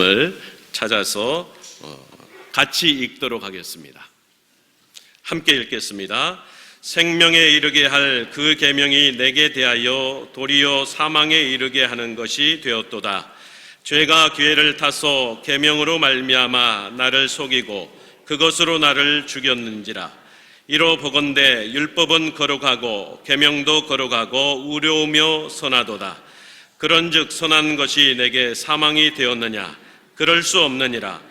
을 찾아서 같이 읽도록 하겠습니다. 함께 읽겠습니다. 생명에 이르게 할 그 계명이 내게 대하여 도리어 사망에 이르게 하는 것이 되었도다. 죄가 기회를 타서 계명으로 말미암아 나를 속이고 그것으로 나를 죽였는지라. 이로 보건대 율법은 거룩하고 계명도 거룩하고 의로우며 선하도다. 그런즉 선한 것이 내게 사망이 되었느냐? 그럴 수 없느니라.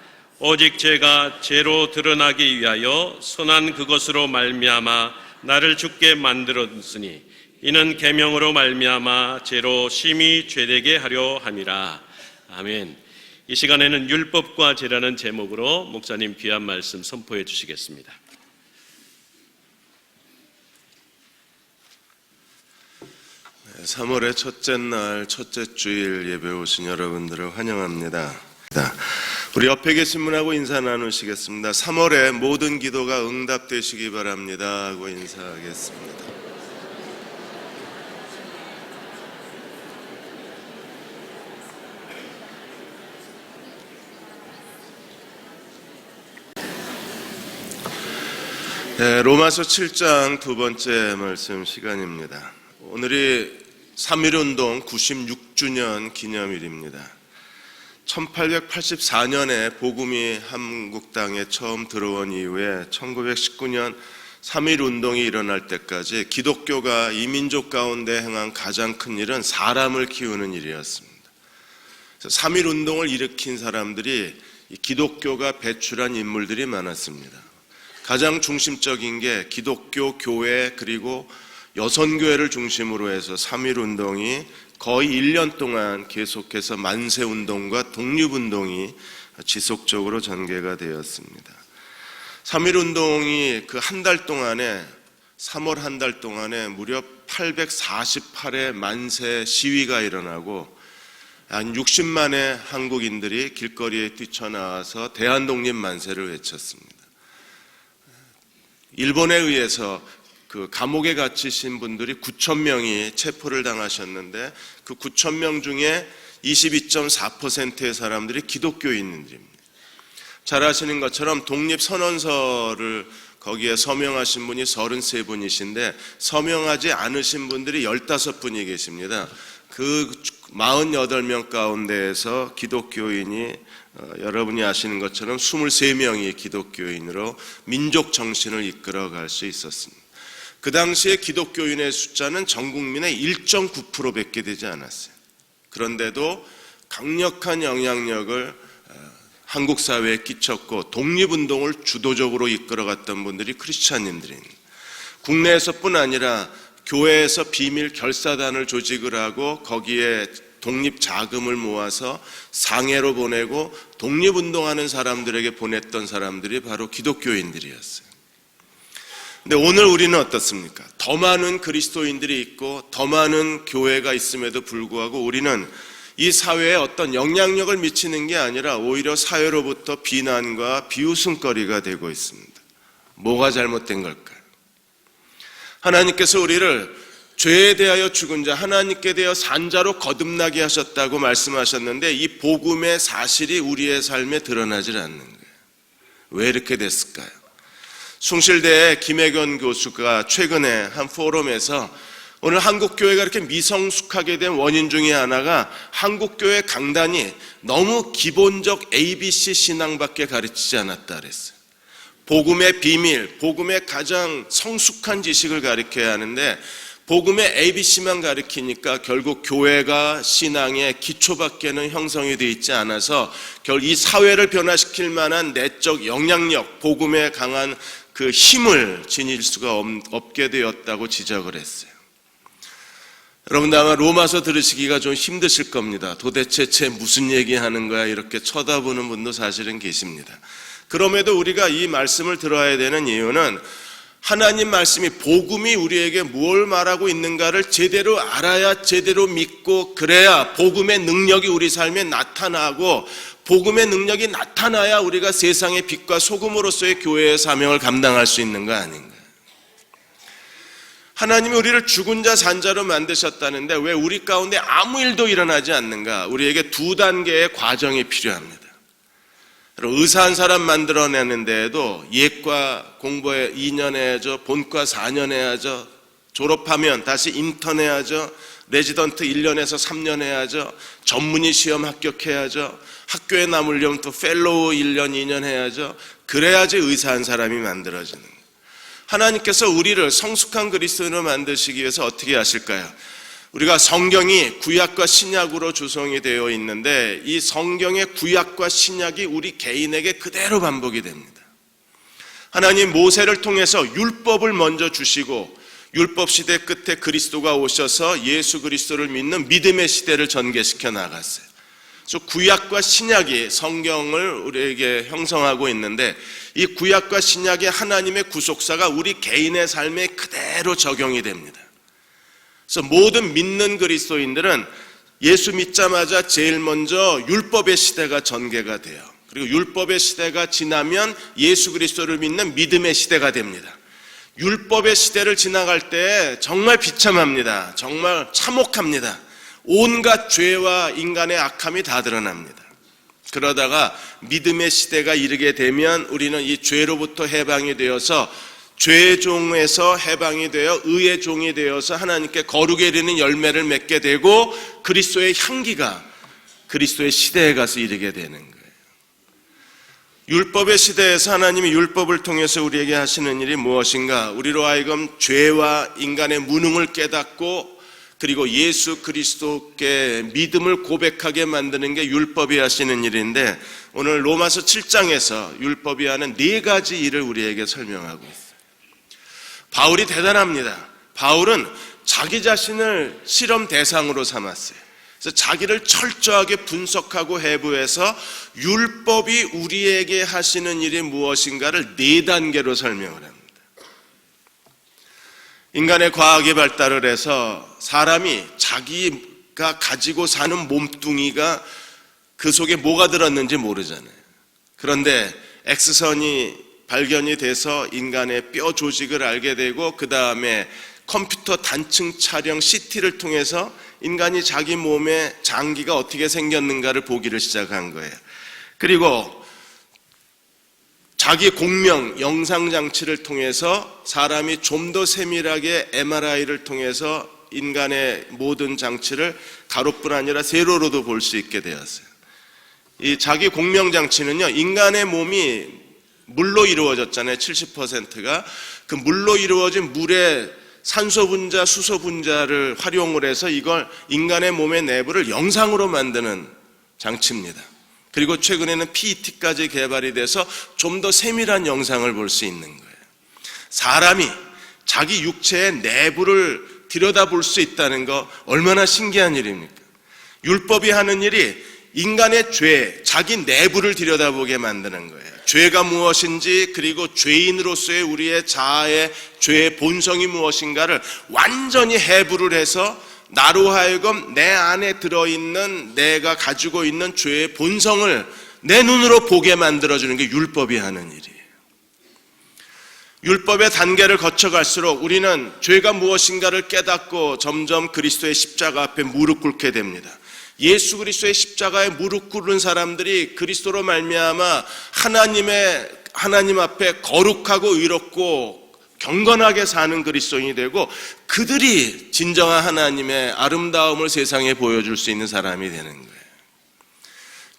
오직 죄가 죄로 드러나기 위하여 선한 그것으로 말미암아 나를 죽게 만들었으니 이는 계명으로 말미암아 죄로 심히 죄되게 하려 함이라. 아멘. 이 시간에는 율법과 죄라는 제목으로 목사님 귀한 말씀 선포해 주시겠습니다. 네, 3월의 첫째 날, 첫째 주일 예배 오신 여러분들을 환영합니다. 우리 옆에 계신 분하고 인사 나누시겠습니다. 3월에 모든 기도가 응답되시기 바랍니다 하고 인사하겠습니다. 네, 로마서 7장 두 번째 말씀 시간입니다. 오늘이 3.1운동 96주년 기념일입니다. 1884년에 복음이 한국 땅에 처음 들어온 이후에 1919년 3.1운동이 일어날 때까지 기독교가 이민족 가운데 행한 가장 큰 일은 사람을 키우는 일이었습니다. 3.1운동을 일으킨 사람들이 기독교가 배출한 인물들이 많았습니다. 가장 중심적인 게 기독교 교회 그리고 여선교회를 중심으로 해서 3.1운동이 거의 1년 동안 계속해서 만세운동과 독립운동이 지속적으로 전개가 되었습니다. 3.1운동이 그 한 달 동안에 3월 한 달 동안에 무려 848회 만세 시위가 일어나고 한 60만의 한국인들이 길거리에 뛰쳐나와서 대한독립 만세를 외쳤습니다. 일본에 의해서 그 감옥에 갇히신 분들이 9,000명이 체포를 당하셨는데 그 9,000명 중에 22.4%의 사람들이 기독교인들입니다. 잘 아시는 것처럼 독립선언서를 거기에 서명하신 분이 33분이신데 서명하지 않으신 분들이 15분이 계십니다. 그 48명 가운데에서 기독교인이 여러분이 아시는 것처럼 23명이 기독교인으로 민족 정신을 이끌어갈 수 있었습니다. 그 당시에 기독교인의 숫자는 전 국민의 1.9%밖에 되지 않았어요. 그런데도 강력한 영향력을 한국 사회에 끼쳤고 독립운동을 주도적으로 이끌어갔던 분들이 크리스찬님들입니다. 국내에서뿐 아니라 교회에서 비밀 결사단을 조직을 하고 거기에 독립 자금을 모아서 상해로 보내고 독립운동하는 사람들에게 보냈던 사람들이 바로 기독교인들이었어요. 근데 오늘 우리는 어떻습니까? 더 많은 그리스도인들이 있고 더 많은 교회가 있음에도 불구하고 우리는 이 사회에 어떤 영향력을 미치는 게 아니라 오히려 사회로부터 비난과 비웃음거리가 되고 있습니다. 뭐가 잘못된 걸까요? 하나님께서 우리를 죄에 대하여 죽은 자, 하나님께 대하여 산 자로 거듭나게 하셨다고 말씀하셨는데 이 복음의 사실이 우리의 삶에 드러나질 않는 거예요. 왜 이렇게 됐을까요? 숭실대의 김혜견 교수가 최근에 한 포럼에서 오늘 한국교회가 이렇게 미성숙하게 된 원인 중에 하나가 한국교회 강단이 너무 기본적 ABC 신앙밖에 가르치지 않았다 그랬어요. 복음의 비밀, 복음의 가장 성숙한 지식을 가르쳐야 하는데 복음의 ABC만 가르치니까 결국 교회가 신앙의 기초밖에는 형성이 되어 있지 않아서 결국 이 사회를 변화시킬 만한 내적 영향력, 복음의 강한 그 힘을 지닐 수가 없게 되었다고 지적을 했어요. 여러분들 아마 로마서 들으시기가 좀 힘드실 겁니다. 도대체 쟤 무슨 얘기하는 거야 이렇게 쳐다보는 분도 사실은 계십니다. 그럼에도 우리가 이 말씀을 들어야 되는 이유는 하나님 말씀이 복음이 우리에게 뭘 말하고 있는가를 제대로 알아야 제대로 믿고 그래야 복음의 능력이 우리 삶에 나타나고 복음의 능력이 나타나야 우리가 세상의 빛과 소금으로서의 교회의 사명을 감당할 수 있는 거 아닌가. 하나님이 우리를 죽은 자 산 자로 만드셨다는데 왜 우리 가운데 아무 일도 일어나지 않는가? 우리에게 두 단계의 과정이 필요합니다. 의사 한 사람 만들어내는 데에도 예과 공부에 2년 해야죠. 본과 4년 해야죠. 졸업하면 다시 인턴 해야죠. 레지던트 1년에서 3년 해야죠. 전문의 시험 합격해야죠. 학교에 남으려면 또 펠로우 1년, 2년 해야죠. 그래야지 의사 한 사람이 만들어지는 거예요. 하나님께서 우리를 성숙한 그리스도인으로 만드시기 위해서 어떻게 하실까요? 우리가 성경이 구약과 신약으로 구성이 되어 있는데 이 성경의 구약과 신약이 우리 개인에게 그대로 반복이 됩니다. 하나님 모세를 통해서 율법을 먼저 주시고 율법 시대 끝에 그리스도가 오셔서 예수 그리스도를 믿는 믿음의 시대를 전개시켜 나갔어요. 그래서 구약과 신약이 성경을 우리에게 형성하고 있는데 이 구약과 신약의 하나님의 구속사가 우리 개인의 삶에 그대로 적용이 됩니다. 그래서 모든 믿는 그리스도인들은 예수 믿자마자 제일 먼저 율법의 시대가 전개가 돼요. 그리고 율법의 시대가 지나면 예수 그리스도를 믿는 믿음의 시대가 됩니다. 율법의 시대를 지나갈 때 정말 비참합니다. 정말 참혹합니다. 온갖 죄와 인간의 악함이 다 드러납니다. 그러다가 믿음의 시대가 이르게 되면 우리는 이 죄로부터 해방이 되어서 죄의 종에서 해방이 되어 의의 종이 되어서 하나님께 거룩에 이르는 열매를 맺게 되고 그리스도의 향기가 그리스도의 시대에 가서 이르게 되는 거예요. 율법의 시대에서 하나님이 율법을 통해서 우리에게 하시는 일이 무엇인가? 우리로 하여금 죄와 인간의 무능을 깨닫고 그리고 예수 그리스도께 믿음을 고백하게 만드는 게 율법이 하시는 일인데 오늘 로마서 7장에서 율법이 하는 4가지 일을 우리에게 설명하고 있어요. 바울이 대단합니다. 바울은 자기 자신을 실험 대상으로 삼았어요. 그래서 자기를 철저하게 분석하고 해부해서 율법이 우리에게 하시는 일이 무엇인가를 4단계로 설명을 합니다. 인간의 과학이 발달을 해서 사람이 자기가 가지고 사는 몸뚱이가 그 속에 뭐가 들었는지 모르잖아요. 그런데 X선이 발견이 돼서 인간의 뼈 조직을 알게 되고 그 다음에 컴퓨터 단층 촬영 CT를 통해서 인간이 자기 몸에 장기가 어떻게 생겼는가를 보기를 시작한 거예요. 그리고 자기 공명 영상장치를 통해서 사람이 좀 더 세밀하게 MRI를 통해서 인간의 모든 장치를 가로뿐 아니라 세로로도 볼 수 있게 되었어요. 이 자기 공명장치는요, 인간의 몸이 물로 이루어졌잖아요. 70%가 그 물로 이루어진 물의 산소 분자, 수소 분자를 활용을 해서 이걸 인간의 몸의 내부를 영상으로 만드는 장치입니다. 그리고 최근에는 PET까지 개발이 돼서 좀 더 세밀한 영상을 볼 수 있는 거예요. 사람이 자기 육체의 내부를 들여다볼 수 있다는 거 얼마나 신기한 일입니까? 율법이 하는 일이 인간의 죄, 자기 내부를 들여다보게 만드는 거예요. 죄가 무엇인지 그리고 죄인으로서의 우리의 자아의 죄의 본성이 무엇인가를 완전히 해부를 해서 나로 하여금 내 안에 들어있는 내가 가지고 있는 죄의 본성을 내 눈으로 보게 만들어주는 게 율법이 하는 일이에요. 율법의 단계를 거쳐갈수록 우리는 죄가 무엇인가를 깨닫고 점점 그리스도의 십자가 앞에 무릎 꿇게 됩니다. 예수 그리스도의 십자가에 무릎 꿇은 사람들이 그리스도로 말미암아 하나님 앞에 거룩하고 의롭고 경건하게 사는 그리스도인이 되고 그들이 진정한 하나님의 아름다움을 세상에 보여줄 수 있는 사람이 되는 거예요.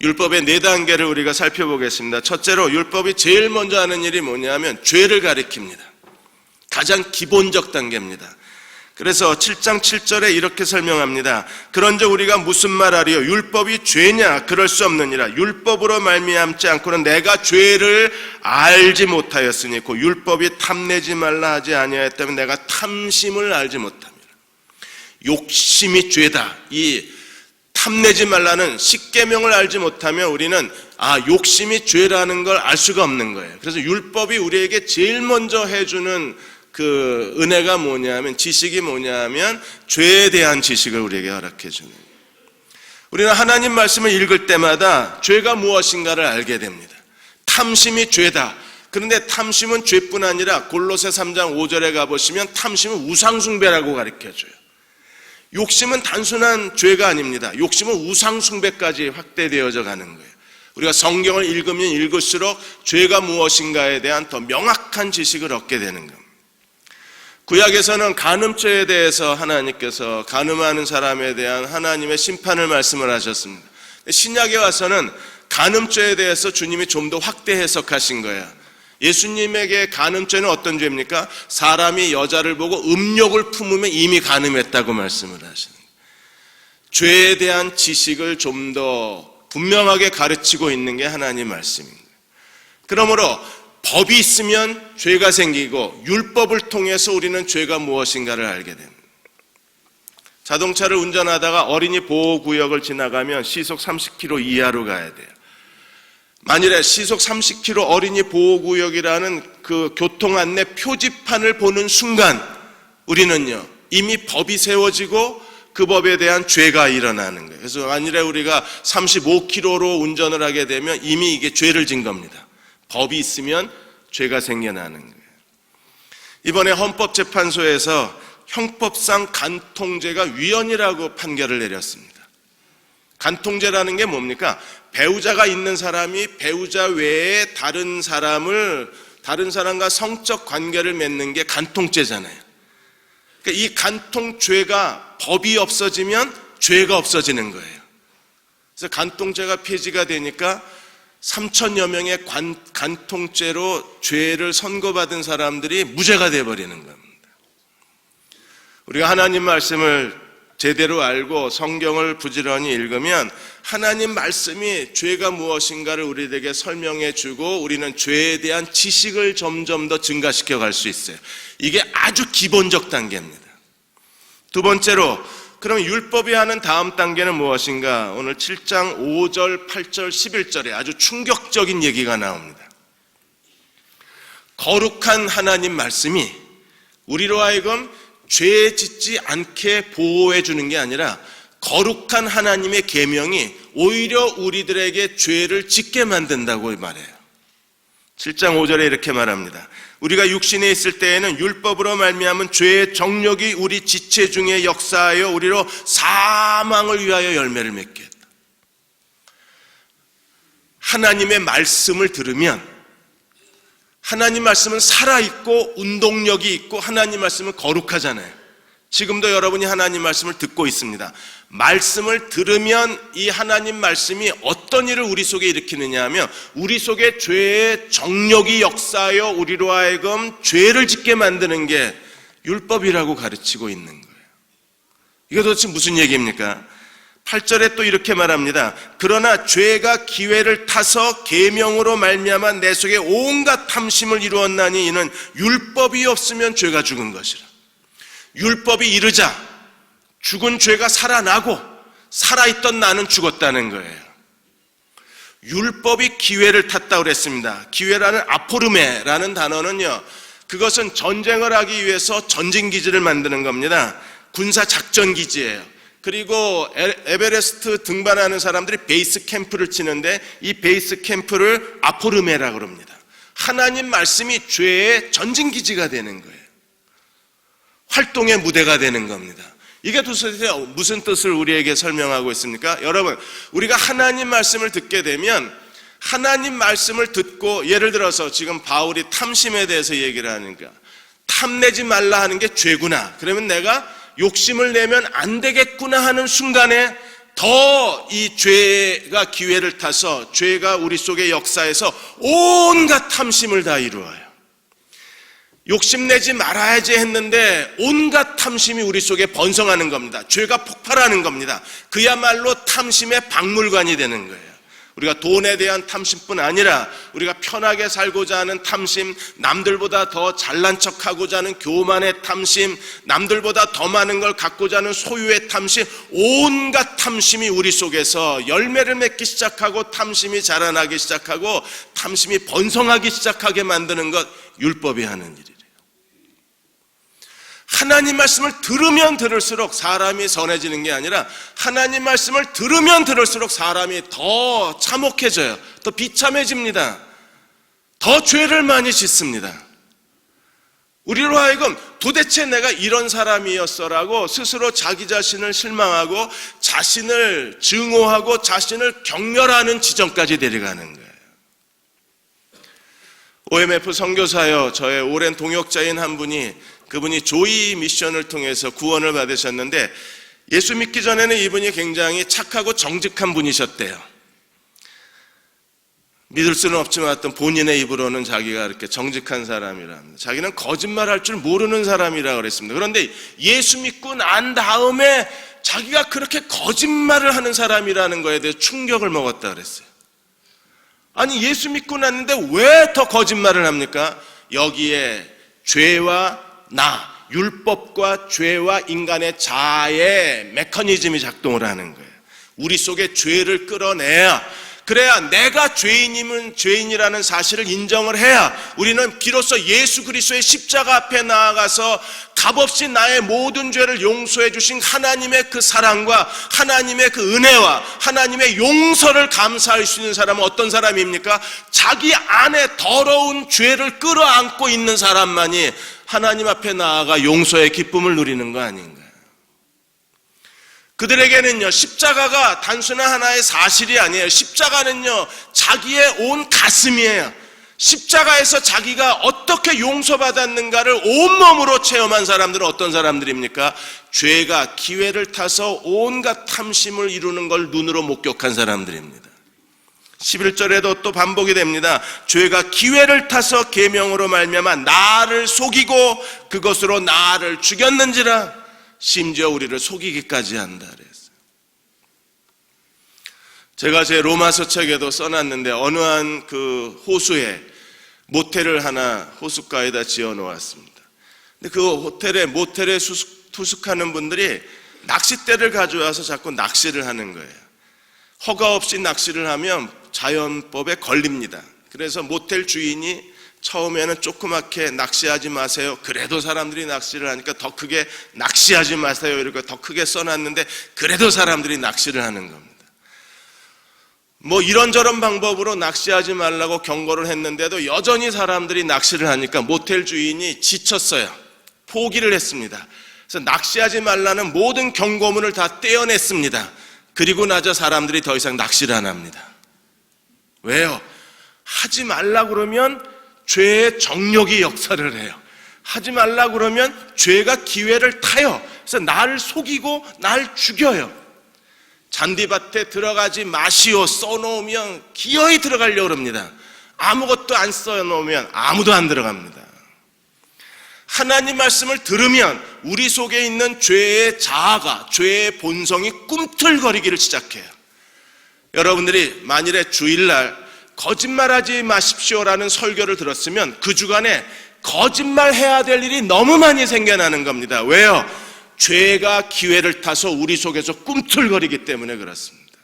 율법의 4단계를 우리가 살펴보겠습니다. 첫째로 율법이 제일 먼저 하는 일이 뭐냐면 죄를 가리킵니다. 가장 기본적 단계입니다. 그래서 7장 7절에 이렇게 설명합니다. 그런즉 우리가 무슨 말하리요? 율법이 죄냐? 그럴 수 없느니라. 율법으로 말미암지 않고는 내가 죄를 알지 못하였으니 그 율법이 탐내지 말라 하지 아니하였다면 내가 탐심을 알지 못함이라. 욕심이 죄다. 이 탐내지 말라는 십계명을 알지 못하면 우리는 욕심이 죄라는 걸 알 수가 없는 거예요. 그래서 율법이 우리에게 제일 먼저 해주는 그 은혜가 뭐냐면 지식이 뭐냐면 죄에 대한 지식을 우리에게 허락해 주는 거예요. 우리는 하나님 말씀을 읽을 때마다 죄가 무엇인가를 알게 됩니다. 탐심이 죄다. 그런데 탐심은 죄뿐 아니라 골로새 3장 5절에 가보시면 탐심은 우상숭배라고 가르쳐줘요. 욕심은 단순한 죄가 아닙니다. 욕심은 우상숭배까지 확대되어져 가는 거예요. 우리가 성경을 읽으면 읽을수록 죄가 무엇인가에 대한 더 명확한 지식을 얻게 되는 겁니다. 구약에서는 간음죄에 대해서 하나님께서 간음하는 사람에 대한 하나님의 심판을 말씀을 하셨습니다. 신약에 와서는 간음죄에 대해서 주님이 좀 더 확대 해석하신 거예요. 예수님에게 간음죄는 어떤 죄입니까? 사람이 여자를 보고 음욕을 품으면 이미 간음했다고 말씀을 하시는 거예요. 죄에 대한 지식을 좀 더 분명하게 가르치고 있는 게 하나님 말씀입니다. 그러므로 법이 있으면 죄가 생기고 율법을 통해서 우리는 죄가 무엇인가를 알게 됩니다. 자동차를 운전하다가 어린이 보호구역을 지나가면 시속 30km 이하로 가야 돼요. 만일에 시속 30km 어린이 보호구역이라는 그 교통안내 표지판을 보는 순간 우리는요 이미 법이 세워지고 그 법에 대한 죄가 일어나는 거예요. 그래서 만일에 우리가 35km로 운전을 하게 되면 이미 이게 죄를 진 겁니다. 법이 있으면 죄가 생겨나는 거예요. 이번에 헌법재판소에서 형법상 간통죄가 위헌이라고 판결을 내렸습니다. 간통죄라는 게 뭡니까? 배우자가 있는 사람이 배우자 외에 다른 사람과 성적 관계를 맺는 게 간통죄잖아요. 그러니까 이 간통죄가 법이 없어지면 죄가 없어지는 거예요. 그래서 간통죄가 폐지가 되니까 3천여 명의 간통죄로 죄를 선고받은 사람들이 무죄가 되어버리는 겁니다. 우리가 하나님 말씀을 제대로 알고 성경을 부지런히 읽으면 하나님 말씀이 죄가 무엇인가를 우리에게 설명해 주고 우리는 죄에 대한 지식을 점점 더 증가시켜 갈 수 있어요. 이게 아주 기본적 단계입니다. 두 번째로 그럼 율법이 하는 다음 단계는 무엇인가? 오늘 7장 5절, 8절, 11절에 아주 충격적인 얘기가 나옵니다. 거룩한 하나님 말씀이 우리로 하여금 죄 짓지 않게 보호해 주는 게 아니라 거룩한 하나님의 계명이 오히려 우리들에게 죄를 짓게 만든다고 말해요. 7장 5절에 이렇게 말합니다. 우리가 육신에 있을 때에는 율법으로 말미암은 죄의 정욕이 우리 지체 중에 역사하여 우리로 사망을 위하여 열매를 맺게 했다. 하나님의 말씀을 들으면 하나님 말씀은 살아있고 운동력이 있고 하나님 말씀은 거룩하잖아요. 지금도 여러분이 하나님 말씀을 듣고 있습니다. 말씀을 들으면 이 하나님 말씀이 어떤 일을 우리 속에 일으키느냐 하면 우리 속에 죄의 정욕이 역사하여 우리로 하여금 죄를 짓게 만드는 게 율법이라고 가르치고 있는 거예요. 이게 도대체 무슨 얘기입니까? 8절에 또 이렇게 말합니다. 그러나 죄가 기회를 타서 계명으로 말미암아 내 속에 온갖 탐심을 이루었나니 이는 율법이 없으면 죄가 죽은 것이라. 율법이 이르자 죽은 죄가 살아나고 살아있던 나는 죽었다는 거예요. 율법이 기회를 탔다고 그랬습니다. 기회라는 아포르메라는 단어는요, 그것은 전쟁을 하기 위해서 전진기지를 만드는 겁니다. 군사작전기지예요. 그리고 에베레스트 등반하는 사람들이 베이스 캠프를 치는데 이 베이스 캠프를 아포르메라고 합니다. 하나님 말씀이 죄의 전진기지가 되는 거예요. 활동의 무대가 되는 겁니다. 이게 도대체 무슨 뜻을 우리에게 설명하고 있습니까? 여러분, 우리가 하나님 말씀을 듣게 되면 하나님 말씀을 듣고 예를 들어서 지금 바울이 탐심에 대해서 얘기를 하니까 탐내지 말라 하는 게 죄구나. 그러면 내가 욕심을 내면 안 되겠구나 하는 순간에 더 이 죄가 기회를 타서 죄가 우리 속의 역사에서 온갖 탐심을 다 이루어요. 욕심내지 말아야지 했는데 온갖 탐심이 우리 속에 번성하는 겁니다. 죄가 폭발하는 겁니다. 그야말로 탐심의 박물관이 되는 거예요. 우리가 돈에 대한 탐심뿐 아니라 우리가 편하게 살고자 하는 탐심, 남들보다 더 잘난 척하고자 하는 교만의 탐심, 남들보다 더 많은 걸 갖고자 하는 소유의 탐심, 온갖 탐심이 우리 속에서 열매를 맺기 시작하고 탐심이 자라나기 시작하고 탐심이 번성하기 시작하게 만드는 것, 율법이 하는 일이에요. 하나님 말씀을 들으면 들을수록 사람이 선해지는 게 아니라 하나님 말씀을 들으면 들을수록 사람이 더 참혹해져요. 더 비참해집니다. 더 죄를 많이 짓습니다. 우리로 하여금 도대체 내가 이런 사람이었어라고 스스로 자기 자신을 실망하고 자신을 증오하고 자신을 경멸하는 지점까지 내려가는 거예요. OMF 선교사여 저의 오랜 동역자인 한 분이, 그분이 조이 미션을 통해서 구원을 받으셨는데 예수 믿기 전에는 이분이 굉장히 착하고 정직한 분이셨대요. 믿을 수는 없지만 어떤 본인의 입으로는 자기가 이렇게 정직한 사람이라 합니다. 자기는 거짓말할 줄 모르는 사람이라 그랬습니다. 그런데 예수 믿고 난 다음에 자기가 그렇게 거짓말을 하는 사람이라는 거에 대해 충격을 먹었다 그랬어요. 아니, 예수 믿고 났는데 왜 더 거짓말을 합니까? 여기에 죄와 율법과 죄와 인간의 자아의 메커니즘이 작동을 하는 거예요. 우리 속에 죄를 끌어내야, 그래야 내가 죄인이라는 사실을 인정을 해야 우리는 비로소 예수 그리스도의 십자가 앞에 나아가서 값없이 나의 모든 죄를 용서해 주신 하나님의 그 사랑과 하나님의 그 은혜와 하나님의 용서를 감사할 수 있는 사람은 어떤 사람입니까? 자기 안에 더러운 죄를 끌어안고 있는 사람만이 하나님 앞에 나아가 용서의 기쁨을 누리는 거 아닌가요? 그들에게는요, 십자가가 단순한 하나의 사실이 아니에요. 십자가는요, 자기의 온 가슴이에요. 십자가에서 자기가 어떻게 용서받았는가를 온몸으로 체험한 사람들은 어떤 사람들입니까? 죄가 기회를 타서 온갖 탐심을 이루는 걸 눈으로 목격한 사람들입니다. 11절에도 또 반복이 됩니다. 죄가 기회를 타서 계명으로 말미암아 나를 속이고 그것으로 나를 죽였는지라. 심지어 우리를 속이기까지 한다 그랬어요. 제가 제 로마서 책에도 써놨는데 어느 한 그 호수에 모텔을 하나 호숫가에다 지어 놓았습니다. 근데 그 모텔에 투숙하는 분들이 낚싯대를 가져와서 자꾸 낚시를 하는 거예요. 허가 없이 낚시를 하면 자연법에 걸립니다. 그래서 모텔 주인이 처음에는 조그맣게 낚시하지 마세요. 그래도 사람들이 낚시를 하니까 더 크게 낚시하지 마세요. 이렇게 더 크게 써놨는데 그래도 사람들이 낚시를 하는 겁니다. 뭐 이런저런 방법으로 낚시하지 말라고 경고를 했는데도 여전히 사람들이 낚시를 하니까 모텔 주인이 지쳤어요. 포기를 했습니다. 그래서 낚시하지 말라는 모든 경고문을 다 떼어냈습니다. 그리고 나서 사람들이 더 이상 낚시를 안 합니다. 왜요? 하지 말라 그러면 죄의 정욕이 역사를 해요. 하지 말라 그러면 죄가 기회를 타요. 그래서 나를 속이고 날 죽여요. 잔디밭에 들어가지 마시오 써놓으면 기어이 들어가려고 합니다. 아무것도 안 써놓으면 아무도 안 들어갑니다. 하나님 말씀을 들으면 우리 속에 있는 죄의 자아가, 죄의 본성이 꿈틀거리기를 시작해요. 여러분들이 만일에 주일날 거짓말하지 마십시오라는 설교를 들었으면 그 주간에 거짓말해야 될 일이 너무 많이 생겨나는 겁니다. 왜요? 죄가 기회를 타서 우리 속에서 꿈틀거리기 때문에 그렇습니다.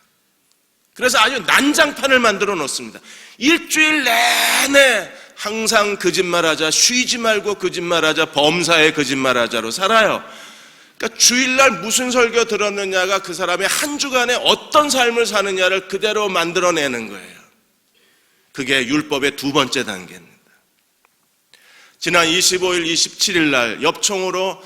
그래서 아주 난장판을 만들어 놓습니다. 일주일 내내 항상 거짓말하자, 쉬지 말고 거짓말하자, 범사에 거짓말하자로 살아요. 그러니까 주일날 무슨 설교 들었느냐가 그 사람의 한 주간에 어떤 삶을 사느냐를 그대로 만들어내는 거예요. 그게 율법의 두 번째 단계입니다. 지난 25일, 27일 날 엽총으로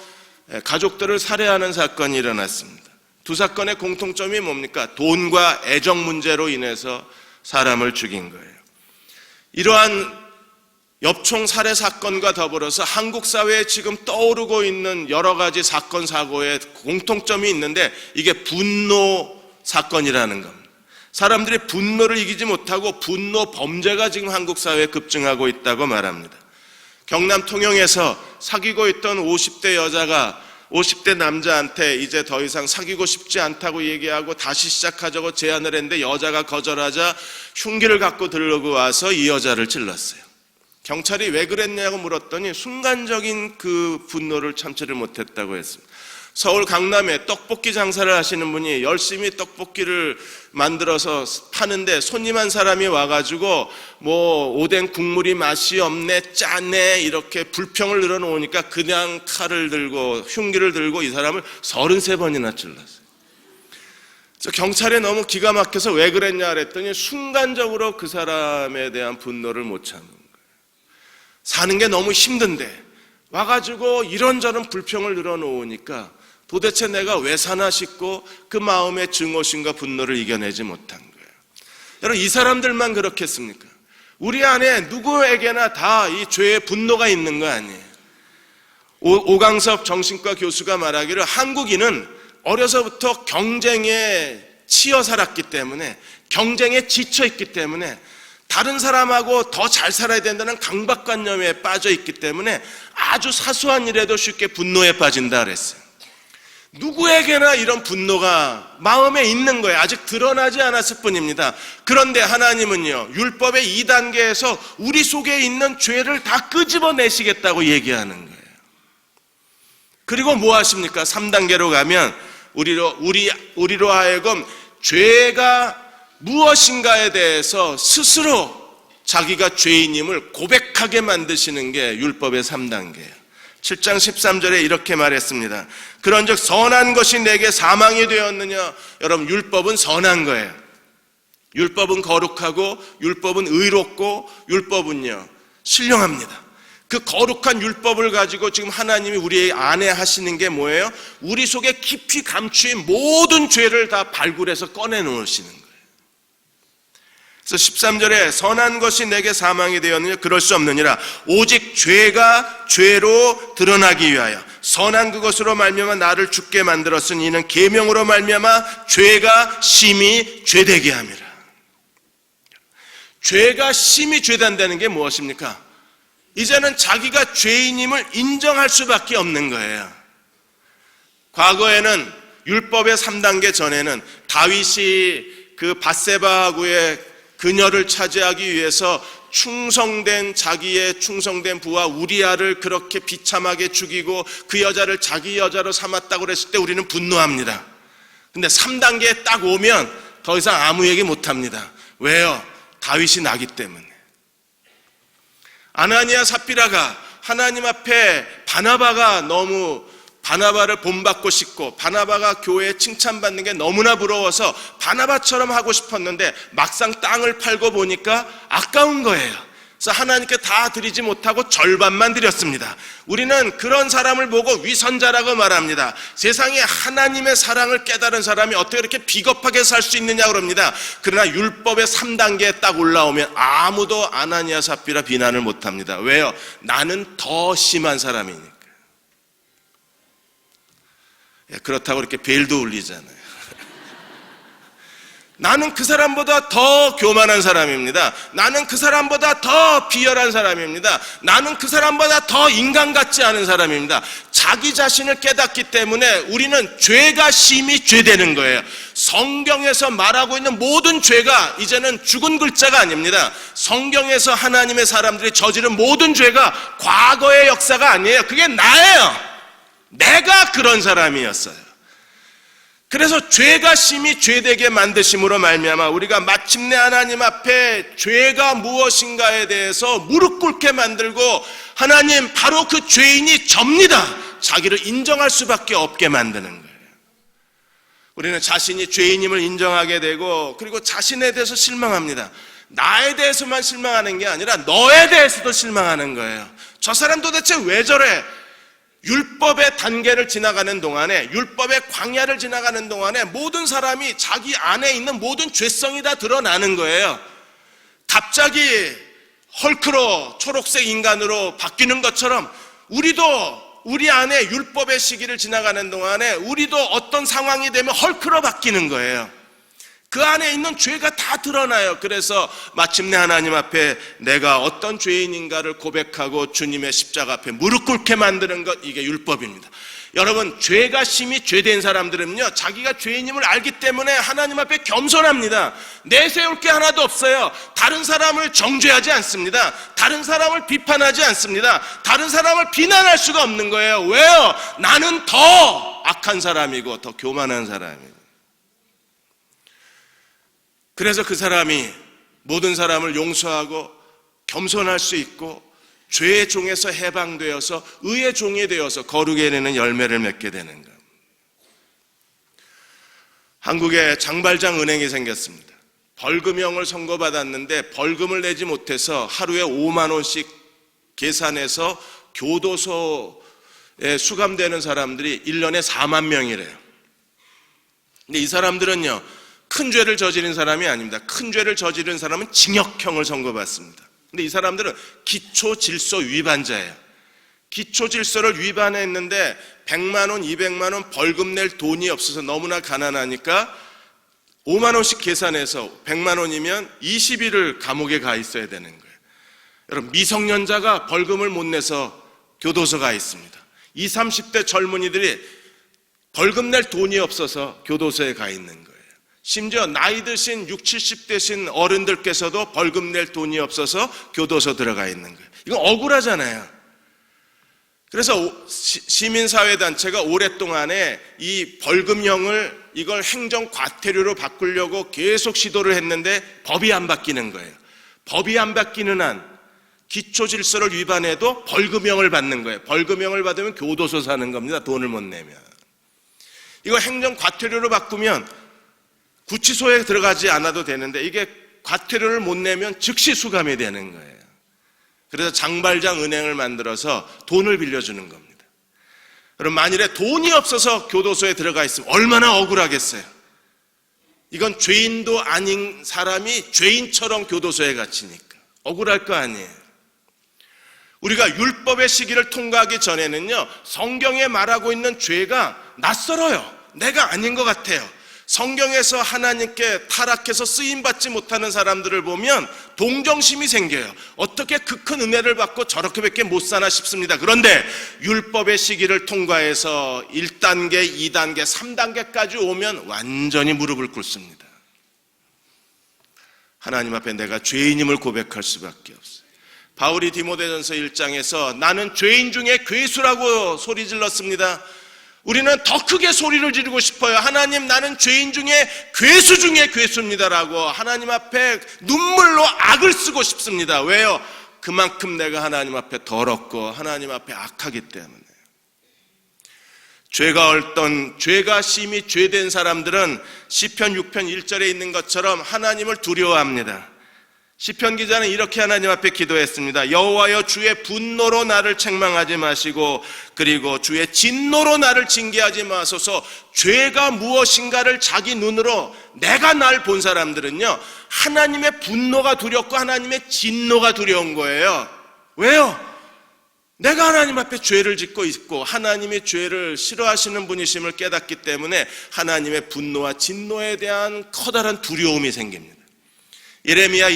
가족들을 살해하는 사건이 일어났습니다. 두 사건의 공통점이 뭡니까? 돈과 애정 문제로 인해서 사람을 죽인 거예요. 이러한 엽총 살해 사건과 더불어서 한국 사회에 지금 떠오르고 있는 여러 가지 사건 사고에 공통점이 있는데 이게 분노 사건이라는 겁니다. 사람들이 분노를 이기지 못하고 분노 범죄가 지금 한국 사회에 급증하고 있다고 말합니다. 경남 통영에서 사귀고 있던 50대 여자가 50대 남자한테 이제 더 이상 사귀고 싶지 않다고 얘기하고 다시 시작하자고 제안을 했는데 여자가 거절하자 흉기를 갖고 들고 와서 이 여자를 찔렀어요. 경찰이 왜 그랬냐고 물었더니 순간적인 그 분노를 참지를 못했다고 했습니다. 서울 강남에 떡볶이 장사를 하시는 분이 열심히 떡볶이를 만들어서 파는데 손님 한 사람이 와가지고 뭐 오뎅 국물이 맛이 없네, 짜네 이렇게 불평을 늘어놓으니까 그냥 칼을 들고 흉기를 들고 이 사람을 33번이나 찔렀어요. 그래서 경찰에 너무 기가 막혀서 왜 그랬냐 그랬더니 순간적으로 그 사람에 대한 분노를 못 참는 거예요. 사는 게 너무 힘든데 와가지고 이런저런 불평을 늘어놓으니까 도대체 내가 왜 사나 싶고 그 마음의 증오심과 분노를 이겨내지 못한 거예요. 여러분, 이 사람들만 그렇겠습니까? 우리 안에 누구에게나 다 이 죄의 분노가 있는 거 아니에요. 오강섭 정신과 교수가 말하기를 한국인은 어려서부터 경쟁에 치여 살았기 때문에, 경쟁에 지쳐 있기 때문에, 다른 사람하고 더 잘 살아야 된다는 강박관념에 빠져 있기 때문에 아주 사소한 일에도 쉽게 분노에 빠진다 그랬어요. 누구에게나 이런 분노가 마음에 있는 거예요. 아직 드러나지 않았을 뿐입니다. 그런데 하나님은요, 율법의 2단계에서 우리 속에 있는 죄를 다 끄집어내시겠다고 얘기하는 거예요. 그리고 뭐 하십니까? 3단계로 가면 우리로 하여금 죄가 무엇인가에 대해서 스스로 자기가 죄인임을 고백하게 만드시는 게 율법의 3단계예요. 7장 13절에 이렇게 말했습니다. 그런즉 선한 것이 내게 사망이 되었느냐? 여러분, 율법은 선한 거예요. 율법은 거룩하고 율법은 의롭고 율법은요 신령합니다. 그 거룩한 율법을 가지고 지금 하나님이 우리 안에 하시는 게 뭐예요? 우리 속에 깊이 감추인 모든 죄를 다 발굴해서 꺼내놓으시는 거예요. 그래서 13절에 선한 것이 내게 사망이 되었느냐? 그럴 수 없느니라. 오직 죄가 죄로 드러나기 위하여 선한 그것으로 말미암아 나를 죽게 만들었으니 이는 계명으로 말미암아 죄가 심히 죄되게 함이라. 죄가 심히 죄된다는 게 무엇입니까? 이제는 자기가 죄인임을 인정할 수밖에 없는 거예요. 과거에는 율법의 3단계 전에는 다윗이 그 밧세바하고의 그녀를 차지하기 위해서 자기의 충성된 부하 우리아를 그렇게 비참하게 죽이고 그 여자를 자기 여자로 삼았다고 그랬을 때 우리는 분노합니다. 근데 3단계에 딱 오면 더 이상 아무 얘기 못합니다. 왜요? 다윗이 나기 때문에. 아나니아 삽비라가 하나님 앞에 바나바를 본받고 싶고 바나바가 교회에 칭찬받는 게 너무나 부러워서 바나바처럼 하고 싶었는데 막상 땅을 팔고 보니까 아까운 거예요. 그래서 하나님께 다 드리지 못하고 절반만 드렸습니다. 우리는 그런 사람을 보고 위선자라고 말합니다. 세상에 하나님의 사랑을 깨달은 사람이 어떻게 이렇게 비겁하게 살 수 있느냐 그럽니다. 그러나 율법의 3단계에 딱 올라오면 아무도 아나니아 삽비라 비난을 못합니다. 왜요? 나는 더 심한 사람이니까. 그렇다고 이렇게 벨도 울리잖아요. 나는 그 사람보다 더 교만한 사람입니다. 나는 그 사람보다 더 비열한 사람입니다. 나는 그 사람보다 더 인간 같지 않은 사람입니다. 자기 자신을 깨닫기 때문에 우리는 죄가 심히 죄되는 거예요. 성경에서 말하고 있는 모든 죄가 이제는 죽은 글자가 아닙니다. 성경에서 하나님의 사람들이 저지른 모든 죄가 과거의 역사가 아니에요. 그게 나예요. 내가 그런 사람이었어요. 그래서 죄가 심히 죄되게 만드심으로 말미암아 우리가 마침내 하나님 앞에 죄가 무엇인가에 대해서 무릎 꿇게 만들고 하나님 바로 그 죄인이 접니다. 자기를 인정할 수밖에 없게 만드는 거예요. 우리는 자신이 죄인임을 인정하게 되고 그리고 자신에 대해서 실망합니다. 나에 대해서만 실망하는 게 아니라 너에 대해서도 실망하는 거예요. 저 사람 도대체 왜 저래? 율법의 단계를 지나가는 동안에, 율법의 광야를 지나가는 동안에 모든 사람이 자기 안에 있는 모든 죄성이 다 드러나는 거예요. 갑자기 헐크로 초록색 인간으로 바뀌는 것처럼 우리도 우리 안에 율법의 시기를 지나가는 동안에 우리도 어떤 상황이 되면 헐크로 바뀌는 거예요. 그 안에 있는 죄가 다 드러나요. 그래서 마침내 하나님 앞에 내가 어떤 죄인인가를 고백하고 주님의 십자가 앞에 무릎 꿇게 만드는 것, 이게 율법입니다. 여러분, 죄가 심히 죄된 사람들은요 자기가 죄인임을 알기 때문에 하나님 앞에 겸손합니다. 내세울 게 하나도 없어요. 다른 사람을 정죄하지 않습니다. 다른 사람을 비판하지 않습니다. 다른 사람을 비난할 수가 없는 거예요. 왜요? 나는 더 악한 사람이고 더 교만한 사람이고. 그래서 그 사람이 모든 사람을 용서하고 겸손할 수 있고 죄의 종에서 해방되어서 의의 종이 되어서 거룩에 이르는 열매를 맺게 되는 겁니다. 한국에 장발장 은행이 생겼습니다. 벌금형을 선고받았는데 벌금을 내지 못해서 하루에 5만 원씩 계산해서 교도소에 수감되는 사람들이 1년에 4만 명이래요. 근데 이 사람들은요, 큰 죄를 저지른 사람이 아닙니다. 큰 죄를 저지른 사람은 징역형을 선고받습니다. 근데 이 사람들은 기초 질서 위반자예요. 기초 질서를 위반했는데 100만 원, 200만 원 벌금 낼 돈이 없어서 너무나 가난하니까 5만 원씩 계산해서 100만 원이면 20일을 감옥에 가 있어야 되는 거예요. 여러분, 미성년자가 벌금을 못 내서 교도소 가 있습니다. 20, 30대 젊은이들이 벌금 낼 돈이 없어서 교도소에 가 있는 거예요. 심지어 나이 드신 60, 70대신 어른들께서도 벌금 낼 돈이 없어서 교도소 들어가 있는 거예요. 이건 억울하잖아요. 그래서 시민사회단체가 오랫동안에 이 벌금형을 이걸 행정과태료로 바꾸려고 계속 시도를 했는데 법이 안 바뀌는 거예요. 법이 안 바뀌는 한 기초질서를 위반해도 벌금형을 받는 거예요. 벌금형을 받으면 교도소 사는 겁니다. 돈을 못 내면. 이거 행정과태료로 바꾸면 구치소에 들어가지 않아도 되는데 이게 과태료를 못 내면 즉시 수감이 되는 거예요. 그래서 장발장 은행을 만들어서 돈을 빌려주는 겁니다. 그럼 만일에 돈이 없어서 교도소에 들어가 있으면 얼마나 억울하겠어요. 이건 죄인도 아닌 사람이 죄인처럼 교도소에 갇히니까 억울할 거 아니에요. 우리가 율법의 시기를 통과하기 전에는요, 성경에 말하고 있는 죄가 낯설어요. 내가 아닌 것 같아요. 성경에서 하나님께 타락해서 쓰임받지 못하는 사람들을 보면 동정심이 생겨요. 어떻게 그 큰 은혜를 받고 저렇게밖에 못 사나 싶습니다. 그런데 율법의 시기를 통과해서 1단계, 2단계, 3단계까지 오면 완전히 무릎을 꿇습니다. 하나님 앞에 내가 죄인임을 고백할 수밖에 없어요. 바울이 디모데전서 1장에서 나는 죄인 중에 괴수라고 소리 질렀습니다. 우리는 더 크게 소리를 지르고 싶어요. 하나님, 나는 죄인 중에 괴수 중에 괴수입니다라고 하나님 앞에 눈물로 악을 쓰고 싶습니다. 왜요? 그만큼 내가 하나님 앞에 더럽고 하나님 앞에 악하기 때문에. 죄가 심히 죄된 사람들은 시편 6편 1절에 있는 것처럼 하나님을 두려워합니다. 시편 기자는 이렇게 하나님 앞에 기도했습니다. 여호와여, 주의 분노로 나를 책망하지 마시고 그리고 주의 진노로 나를 징계하지 마소서. 죄가 무엇인가를 자기 눈으로 내가 날 본 사람들은요, 하나님의 분노가 두렵고 하나님의 진노가 두려운 거예요. 왜요? 내가 하나님 앞에 죄를 짓고 있고 하나님이 죄를 싫어하시는 분이심을 깨닫기 때문에 하나님의 분노와 진노에 대한 커다란 두려움이 생깁니다. 예레미야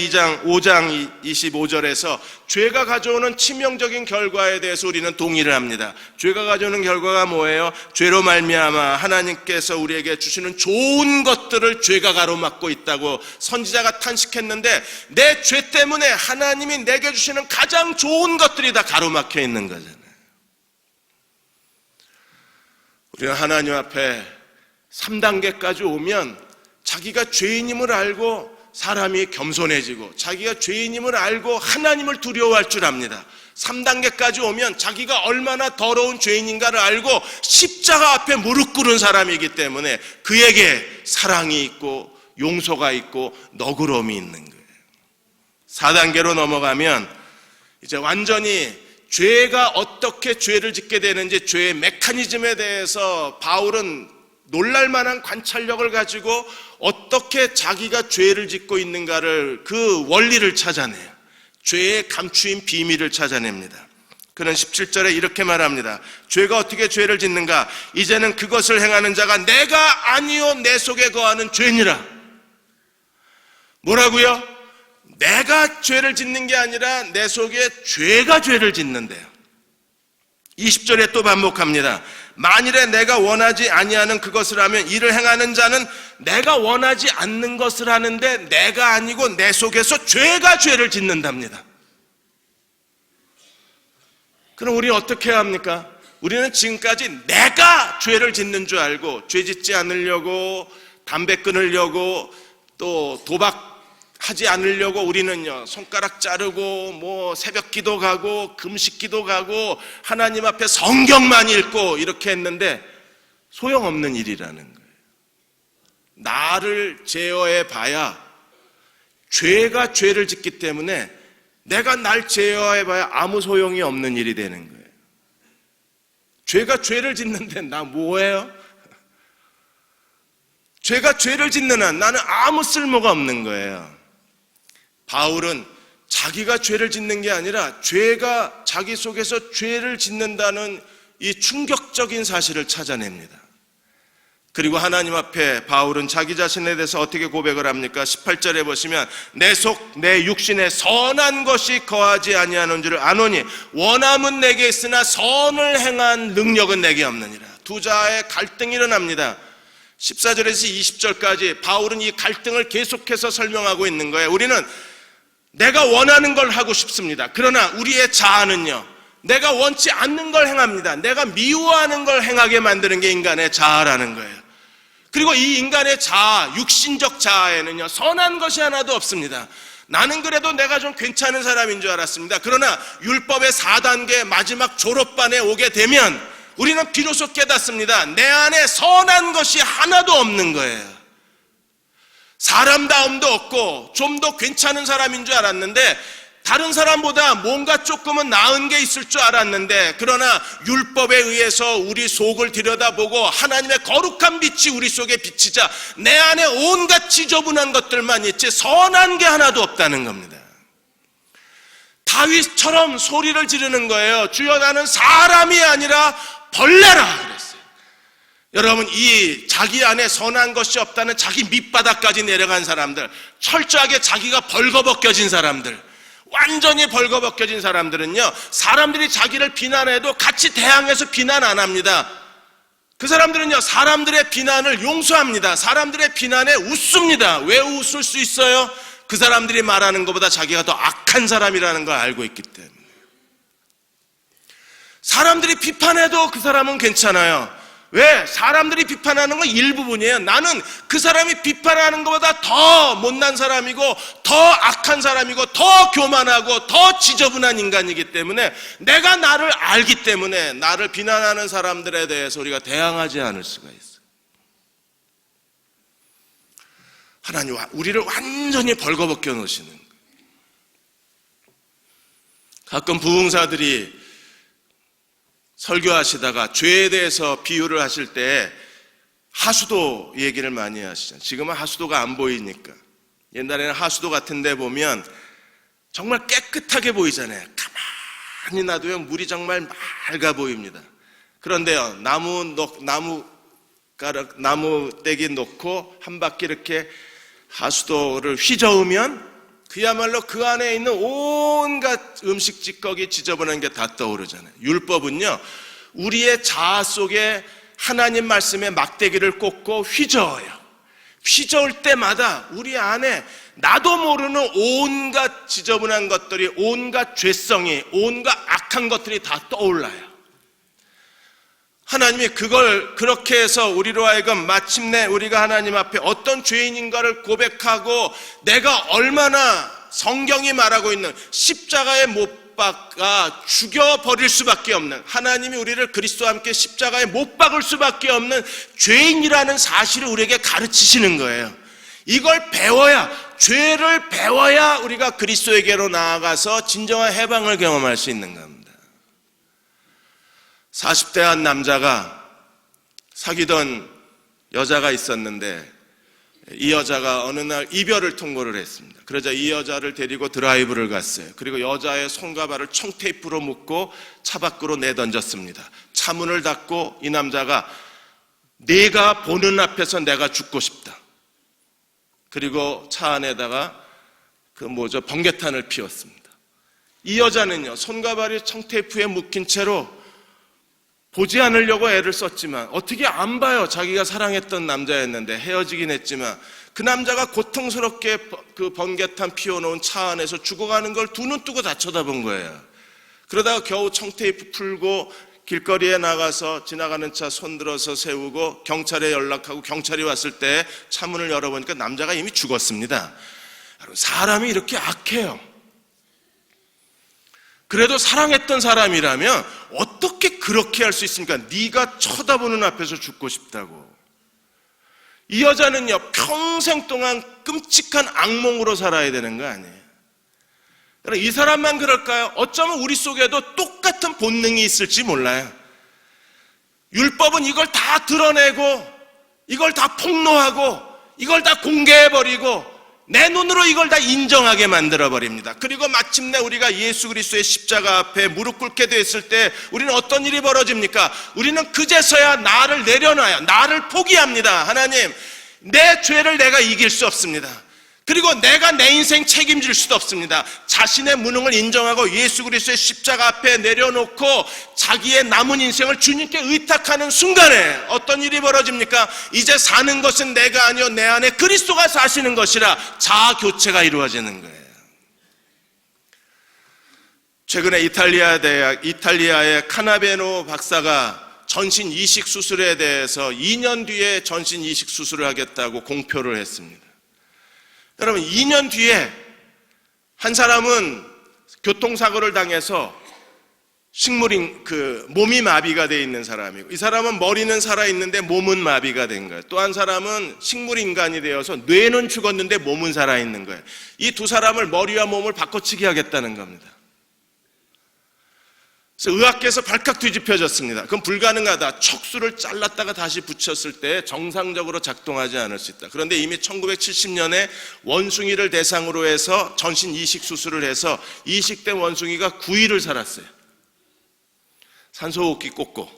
5장 25절에서 죄가 가져오는 치명적인 결과에 대해서 우리는 동의를 합니다. 죄가 가져오는 결과가 뭐예요? 죄로 말미암아 하나님께서 우리에게 주시는 좋은 것들을 죄가 가로막고 있다고 선지자가 탄식했는데, 내 죄 때문에 하나님이 내게 주시는 가장 좋은 것들이 다 가로막혀 있는 거잖아요. 우리는 하나님 앞에 3단계까지 오면 자기가 죄인임을 알고 사람이 겸손해지고 자기가 죄인임을 알고 하나님을 두려워할 줄 압니다. 3단계까지 오면 자기가 얼마나 더러운 죄인인가를 알고 십자가 앞에 무릎 꿇은 사람이기 때문에 그에게 사랑이 있고 용서가 있고 너그러움이 있는 거예요. 4단계로 넘어가면 이제 완전히 죄가 어떻게 죄를 짓게 되는지, 죄의 메커니즘에 대해서 바울은 놀랄만한 관찰력을 가지고 어떻게 자기가 죄를 짓고 있는가를, 그 원리를 찾아내요. 죄의 감추인 비밀을 찾아냅니다. 그는 17절에 이렇게 말합니다. 죄가 어떻게 죄를 짓는가? 이제는 그것을 행하는 자가 내가 아니요 내 속에 거하는 죄니라. 뭐라고요? 내가 죄를 짓는 게 아니라 내 속에 죄가 죄를 짓는데요. 20절에 또 반복합니다. 만일에 내가 원하지 아니하는 그것을 하면 이를 행하는 자는 내가 원하지 않는 것을 하는데 내가 아니고 내 속에서 죄가 죄를 짓는답니다. 그럼 우리 어떻게 해야 합니까? 우리는 지금까지 내가 죄를 짓는 줄 알고 죄 짓지 않으려고, 담배 끊으려고, 또 도박하지 않으려고 우리는요, 손가락 자르고 새벽 기도 가고 금식 기도 가고 하나님 앞에 성경만 읽고 이렇게 했는데 소용없는 일이라는 거예요. 나를 제어해 봐야 죄가 죄를 짓기 때문에 내가 날 제어해봐야 아무 소용이 없는 일이 되는 거예요. 죄가 죄를 짓는데 나 뭐예요? 죄가 죄를 짓는 한 나는 아무 쓸모가 없는 거예요. 바울은 자기가 죄를 짓는 게 아니라 죄가 자기 속에서 죄를 짓는다는 이 충격적인 사실을 찾아냅니다. 그리고 하나님 앞에 바울은 자기 자신에 대해서 어떻게 고백을 합니까? 18절에 보시면 내 속 내 육신에 선한 것이 거하지 아니하는 줄을 아노니 원함은 내게 있으나 선을 행한 능력은 내게 없느니라. 두 자의 갈등이 일어납니다. 14절에서 20절까지 바울은 이 갈등을 계속해서 설명하고 있는 거예요. 우리는 내가 원하는 걸 하고 싶습니다. 그러나 우리의 자아는요, 내가 원치 않는 걸 행합니다. 내가 미워하는 걸 행하게 만드는 게 인간의 자아라는 거예요. 그리고 이 인간의 자아, 육신적 자아에는요, 선한 것이 하나도 없습니다. 나는 그래도 내가 좀 괜찮은 사람인 줄 알았습니다. 그러나 율법의 4단계 마지막 졸업반에 오게 되면 우리는 비로소 깨닫습니다. 내 안에 선한 것이 하나도 없는 거예요. 사람다움도 없고 좀 더 괜찮은 사람인 줄 알았는데, 다른 사람보다 뭔가 조금은 나은 게 있을 줄 알았는데, 그러나 율법에 의해서 우리 속을 들여다보고 하나님의 거룩한 빛이 우리 속에 비치자 내 안에 온갖 지저분한 것들만 있지 선한 게 하나도 없다는 겁니다. 다윗처럼 소리를 지르는 거예요. 주여, 나는 사람이 아니라 벌레라 그랬어요. 여러분, 이 자기 안에 선한 것이 없다는 자기 밑바닥까지 내려간 사람들, 철저하게 자기가 벌거벗겨진 사람들, 완전히 벌거벗겨진 사람들은요, 사람들이 자기를 비난해도 같이 대항해서 비난 안 합니다. 그 사람들은요, 사람들의 비난을 용서합니다. 사람들의 비난에 웃습니다. 왜 웃을 수 있어요? 그 사람들이 말하는 것보다 자기가 더 악한 사람이라는 걸 알고 있기 때문에. 사람들이 비판해도 그 사람은 괜찮아요. 왜? 사람들이 비판하는 건 일부분이에요. 나는 그 사람이 비판하는 것보다 더 못난 사람이고 더 악한 사람이고 더 교만하고 더 지저분한 인간이기 때문에, 내가 나를 알기 때문에 나를 비난하는 사람들에 대해서 우리가 대항하지 않을 수가 있어요. 하나님 우리를 완전히 벌거벗겨 놓으시는 거예요. 가끔 부흥사들이 설교하시다가 죄에 대해서 비유를 하실 때 하수도 얘기를 많이 하시잖아요. 지금은 하수도가 안 보이니까. 옛날에는 하수도 같은 데 보면 정말 깨끗하게 보이잖아요. 가만히 놔두면 물이 정말 맑아 보입니다. 그런데요, 나무 떼기 놓고 한 바퀴 이렇게 하수도를 휘저으면 그야말로 그 안에 있는 온갖 음식 찌꺼기 지저분한 게 다 떠오르잖아요. 율법은요, 우리의 자아 속에 하나님 말씀의 막대기를 꽂고 휘저어요. 휘저을 때마다 우리 안에 나도 모르는 온갖 지저분한 것들이, 온갖 죄성이, 온갖 악한 것들이 다 떠올라요. 하나님이 그걸 그렇게 해서 우리로 하여금 마침내 우리가 하나님 앞에 어떤 죄인인가를 고백하고, 내가 얼마나 성경이 말하고 있는 십자가에 못 박아 죽여버릴 수밖에 없는, 하나님이 우리를 그리스도와 함께 십자가에 못 박을 수밖에 없는 죄인이라는 사실을 우리에게 가르치시는 거예요. 이걸 배워야, 죄를 배워야 우리가 그리스도에게로 나아가서 진정한 해방을 경험할 수 있는 겁니다. 40대 한 남자가 사귀던 여자가 있었는데, 이 여자가 어느 날 이별을 통보를 했습니다. 그러자 이 여자를 데리고 드라이브를 갔어요. 그리고 여자의 손과 발을 청테이프로 묶고 차 밖으로 내던졌습니다. 차문을 닫고 이 남자가 네가 보는 앞에서 내가 죽고 싶다. 그리고 차 안에다가 번개탄을 피웠습니다. 이 여자는요, 손과 발이 청테이프에 묶인 채로 보지 않으려고 애를 썼지만 어떻게 안 봐요. 자기가 사랑했던 남자였는데, 헤어지긴 했지만 그 남자가 고통스럽게 그 번개탄 피워놓은 차 안에서 죽어가는 걸 두 눈 뜨고 다 쳐다본 거예요. 그러다가 겨우 청테이프 풀고 길거리에 나가서 지나가는 차 손들어서 세우고 경찰에 연락하고, 경찰이 왔을 때 차문을 열어보니까 남자가 이미 죽었습니다. 사람이 이렇게 악해요. 그래도 사랑했던 사람이라면 어떻게 그렇게 할 수 있습니까? 네가 쳐다보는 앞에서 죽고 싶다고. 이 여자는요, 평생 동안 끔찍한 악몽으로 살아야 되는 거 아니에요. 그럼 이 사람만 그럴까요? 어쩌면 우리 속에도 똑같은 본능이 있을지 몰라요. 율법은 이걸 다 드러내고 이걸 다 폭로하고 이걸 다 공개해버리고 내 눈으로 이걸 다 인정하게 만들어버립니다. 그리고 마침내 우리가 예수 그리스도의 십자가 앞에 무릎 꿇게 됐을 때 우리는 어떤 일이 벌어집니까? 우리는 그제서야 나를 내려놔요. 나를 포기합니다. 하나님, 내 죄를 내가 이길 수 없습니다. 그리고 내가 내 인생 책임질 수도 없습니다. 자신의 무능을 인정하고 예수 그리스도의 십자가 앞에 내려놓고 자기의 남은 인생을 주님께 의탁하는 순간에 어떤 일이 벌어집니까? 이제 사는 것은 내가 아니요 내 안에 그리스도가 사시는 것이라 자아 교체가 이루어지는 거예요. 최근에 이탈리아의 카나베노 박사가 전신 이식 수술에 대해서 2년 뒤에 전신 이식 수술을 하겠다고 공표를 했습니다. 여러분, 2년 뒤에 한 사람은 교통사고를 당해서 몸이 마비가 되어 있는 사람이고, 이 사람은 머리는 살아있는데 몸은 마비가 된 거예요. 또 한 사람은 식물인간이 되어서 뇌는 죽었는데 몸은 살아있는 거예요. 이 두 사람을 머리와 몸을 바꿔치기 하겠다는 겁니다. 그래서 의학계에서 발칵 뒤집혀졌습니다. 그건 불가능하다. 척수를 잘랐다가 다시 붙였을 때 정상적으로 작동하지 않을 수 있다. 그런데 이미 1970년에 원숭이를 대상으로 해서 전신 이식 수술을 해서 이식된 원숭이가 9일을 살았어요. 산소호흡기 꽂고.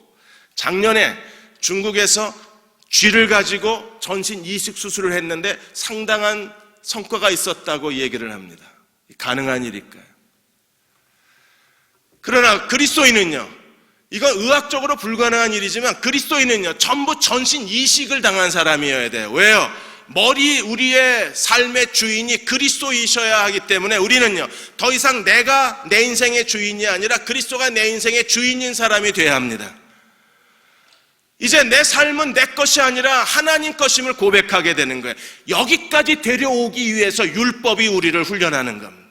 작년에 중국에서 쥐를 가지고 전신 이식 수술을 했는데 상당한 성과가 있었다고 얘기를 합니다. 가능한 일일까요? 그러나 그리스도인은요, 이건 의학적으로 불가능한 일이지만 그리스도인은요, 전부 전신 이식을 당한 사람이어야 돼요. 왜요? 우리의 삶의 주인이 그리스도이셔야 하기 때문에 우리는요, 더 이상 내가 내 인생의 주인이 아니라 그리스도가 내 인생의 주인인 사람이 돼야 합니다. 이제 내 삶은 내 것이 아니라 하나님 것임을 고백하게 되는 거예요. 여기까지 데려오기 위해서 율법이 우리를 훈련하는 겁니다.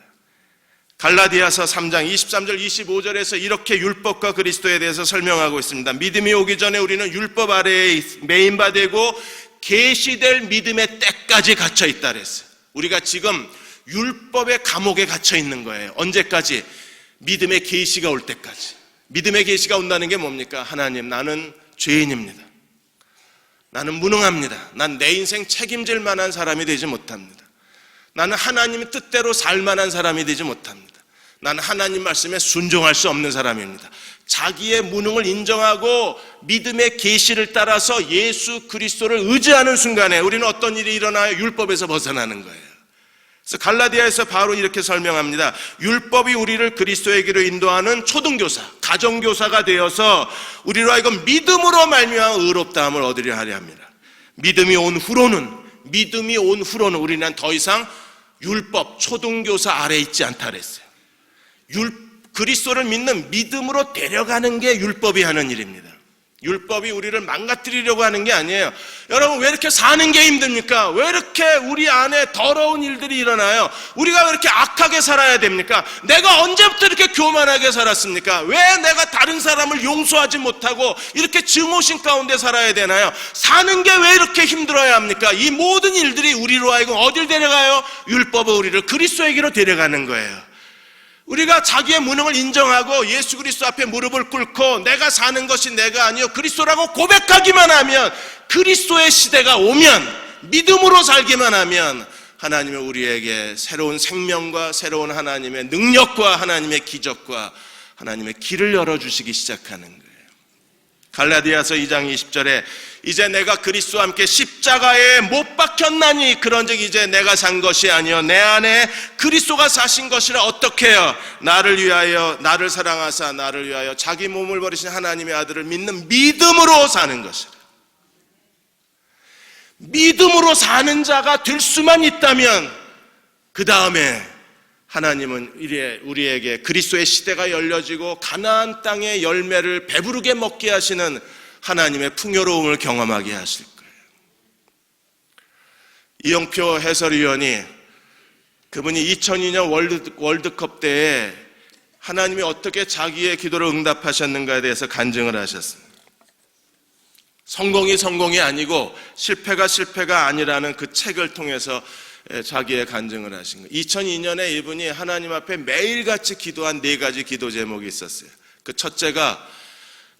갈라디아서 3장 23절 25절에서 이렇게 율법과 그리스도에 대해서 설명하고 있습니다. 믿음이 오기 전에 우리는 율법 아래에 매인바되고 계시될 믿음의 때까지 갇혀 있다 그랬어요. 우리가 지금 율법의 감옥에 갇혀 있는 거예요. 언제까지? 믿음의 계시가 올 때까지. 믿음의 계시가 온다는 게 뭡니까? 하나님, 나는 죄인입니다. 나는 무능합니다. 난 내 인생 책임질 만한 사람이 되지 못합니다. 나는 하나님의 뜻대로 살 만한 사람이 되지 못합니다. 나는 하나님 말씀에 순종할 수 없는 사람입니다. 자기의 무능을 인정하고 믿음의 계시를 따라서 예수 그리스도를 의지하는 순간에 우리는 어떤 일이 일어나요? 율법에서 벗어나는 거예요. 그래서 갈라디아에서 바로 이렇게 설명합니다. 율법이 우리를 그리스도에게로 인도하는 초등교사, 가정교사가 되어서 우리로 하여금 믿음으로 말미암아 의롭다함을 얻으려 하려 합니다. 믿음이 온 후로는 우리는 더 이상 율법, 초등교사 아래 있지 않다 그랬어요. 그리스도를 믿는 믿음으로 데려가는 게 율법이 하는 일입니다. 율법이 우리를 망가뜨리려고 하는 게 아니에요. 여러분, 왜 이렇게 사는 게 힘듭니까? 왜 이렇게 우리 안에 더러운 일들이 일어나요? 우리가 왜 이렇게 악하게 살아야 됩니까? 내가 언제부터 이렇게 교만하게 살았습니까? 왜 내가 다른 사람을 용서하지 못하고 이렇게 증오심 가운데 살아야 되나요? 사는 게 왜 이렇게 힘들어야 합니까? 이 모든 일들이 우리로 하여금 어딜 데려가요? 율법은 우리를 그리스도에게로 데려가는 거예요. 우리가 자기의 무능을 인정하고 예수 그리스도 앞에 무릎을 꿇고 내가 사는 것이 내가 아니요 그리스도라고 고백하기만 하면, 그리스도의 시대가 오면, 믿음으로 살기만 하면 하나님은 우리에게 새로운 생명과 새로운 하나님의 능력과 하나님의 기적과 하나님의 길을 열어주시기 시작하는 거예요. 갈라디아서 2장 20절에 이제 내가 그리스도와 함께 십자가에 못 박혔나니 그런즉 이제 내가 산 것이 아니요 내 안에 그리스도가 사신 것이라. 어떻게 해요? 나를 사랑하사 나를 위하여 자기 몸을 버리신 하나님의 아들을 믿는 믿음으로 사는 것이라. 믿음으로 사는 자가 될 수만 있다면 그 다음에 하나님은 우리에게 그리스도의 시대가 열려지고 가나안 땅의 열매를 배부르게 먹게 하시는 하나님의 풍요로움을 경험하게 하실 거예요. 이영표 해설위원이 그분이 2002년 월드컵 때에 하나님이 어떻게 자기의 기도를 응답하셨는가에 대해서 간증을 하셨습니다. 성공이 아니고 실패가 아니라는 그 책을 통해서 자기의 간증을 하신 거예요. 2002년에 이분이 하나님 앞에 매일같이 기도한 4가지 기도 제목이 있었어요. 그 첫째가